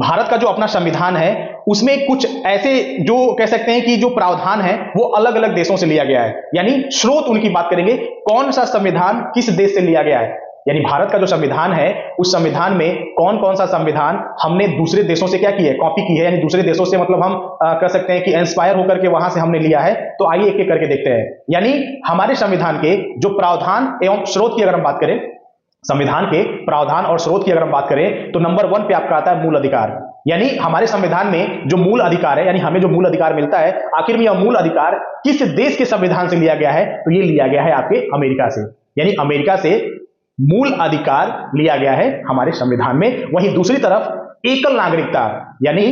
भारत का जो अपना संविधान है उसमें कुछ ऐसे जो कह सकते हैं कि जो प्रावधान है वो अलग अलग देशों से लिया गया है, यानी स्रोत उनकी बात करेंगे कौन सा संविधान किस देश से लिया गया है। यानी भारत का जो संविधान है उस संविधान में कौन कौन सा संविधान हमने दूसरे देशों से क्या किया है, कॉपी की है, यानी दूसरे देशों से मतलब हम कह सकते हैं कि इंस्पायर होकर के वहां से हमने लिया है। तो आइए एक एक करके देखते हैं। यानी हमारे संविधान के जो प्रावधान एवं स्रोत की अगर हम बात करें, संविधान के प्रावधान और स्रोत की अगर हम बात करें तो नंबर 1 पे आपका आता है मूल अधिकार। यानी हमारे संविधान में जो मूल अधिकार है, यानी हमें जो मूल अधिकार मिलता है, आखिर में यह मूल अधिकार किस देश के संविधान से लिया गया है, तो ये लिया गया है आपके अमेरिका से। यानी अमेरिका से मूल अधिकार लिया गया है हमारे संविधान में। वहीं दूसरी तरफ एकल नागरिकता, यानी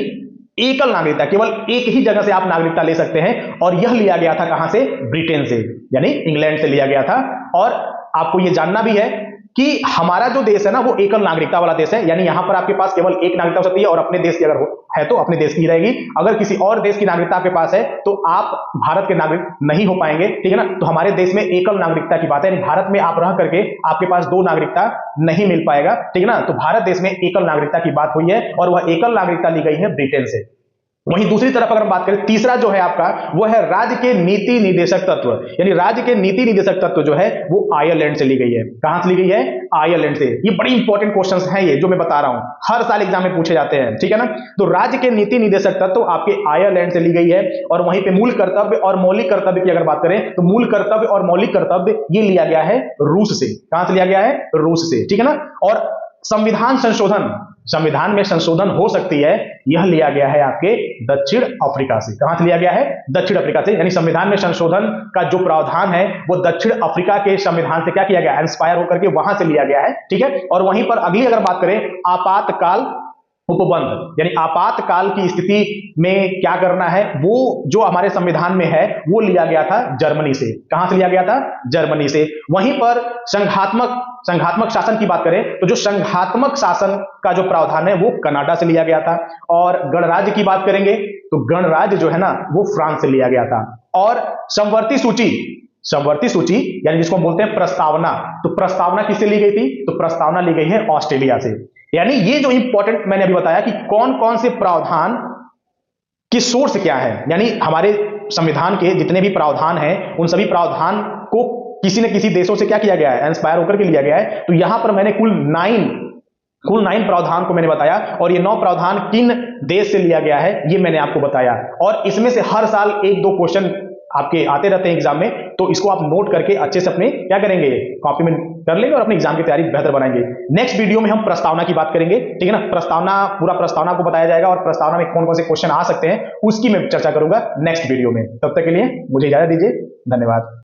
एकल नागरिकता, केवल एक ही जगह से आप नागरिकता ले सकते हैं, और यह लिया गया था कहां से, ब्रिटेन से, यानी इंग्लैंड से लिया गया था। और आपको यह जानना भी है कि हमारा जो देश है ना वो एकल नागरिकता वाला देश है, यानी यहां पर आपके पास केवल एक नागरिकता हो सकती है, और अपने देश की अगर है तो अपने देश की रहेगी। अगर किसी और देश की नागरिकता आपके पास है तो आप भारत के नागरिक नहीं हो पाएंगे, ठीक है ना। तो हमारे देश में एकल नागरिकता की बात है, यानी भारत में आप रह करके आपके पास 2 नागरिकता नहीं मिल पाएगा, ठीक है ना। तो भारत देश में एकल नागरिकता की बात हुई है, और वह एकल नागरिकता ली गई है ब्रिटेन से। वहीं दूसरी तरफ अगर हम बात करें, तीसरा जो है आपका वो है राज्य के नीति निर्देशक तत्व, यानी राज्य के नीति निर्देशक तत्व जो है वो आयरलैंड से ली गई है। कहां से ली गई है, आयरलैंड से। ये बड़ी इंपॉर्टेंट क्वेश्चंस हैं ये जो मैं बता रहा हूं, हर साल एग्जाम में पूछे जाते हैं, ठीक है ना। तो राज्य के नीति निर्देशक तत्व आपके आयरलैंड से ली गई है। और वहीं पे मूल कर्तव्य और मौलिक कर्तव्य की अगर बात करें तो मूल कर्तव्य और मौलिक कर्तव्य ये लिया गया है रूस से। कहां से लिया गया है, रूस से, ठीक है ना। और संविधान संशोधन, संविधान में संशोधन हो सकती है, यह लिया गया है आपके दक्षिण अफ्रीका से। कहां से लिया गया है, दक्षिण अफ्रीका से। यानी संविधान में संशोधन का जो प्रावधान है वो दक्षिण अफ्रीका के संविधान से क्या किया गया, इंस्पायर होकर के वहां से लिया गया है, ठीक है। और वहीं पर अगली अगर बात करें, आपातकाल उपबंध, यानी आपातकाल की स्थिति में क्या करना है, वो जो हमारे संविधान में है वो लिया गया था जर्मनी से। कहां से लिया गया था, जर्मनी से। वहीं पर संघात्मक शासन की बात करें तो जो संघात्मक शासन का जो प्रावधान है वो कनाडा से लिया गया था। और गणराज्य की बात करेंगे तो गणराज्य जो है ना वो फ्रांस से लिया गया था। और समवर्ती सूची, समवर्ती सूची यानी जिसको हम बोलते हैं प्रस्तावना, तो प्रस्तावना किससे ली गई थी, तो प्रस्तावना ली गई है ऑस्ट्रेलिया से। यानी ये जो इंपॉर्टेंट मैंने अभी बताया कि कौन कौन से प्रावधान की सोर्स क्या है, यानी हमारे संविधान के जितने भी प्रावधान हैं उन सभी प्रावधान को किसी न किसी देशों से क्या किया गया है, इंस्पायर होकर के लिया गया है। तो यहां पर मैंने कुल 9 प्रावधान को मैंने बताया, और ये 9 प्रावधान किन देश से लिया गया है ये मैंने आपको बताया। और इसमें से हर साल 1-2 क्वेश्चन आपके आते रहते हैं एग्जाम में, तो इसको आप नोट करके अच्छे से अपने क्या करेंगे, कॉपी में कर लेंगे और अपने एग्जाम की तैयारी बेहतर बनाएंगे। नेक्स्ट वीडियो में हम प्रस्तावना की बात करेंगे, ठीक है ना। प्रस्तावना, पूरा प्रस्तावना को बताया जाएगा, और प्रस्तावना में कौन कौन से क्वेश्चन आ सकते हैं उसकी मैं चर्चा करूंगा नेक्स्ट वीडियो में। तब तक के लिए मुझे इजाजत दीजिए, धन्यवाद।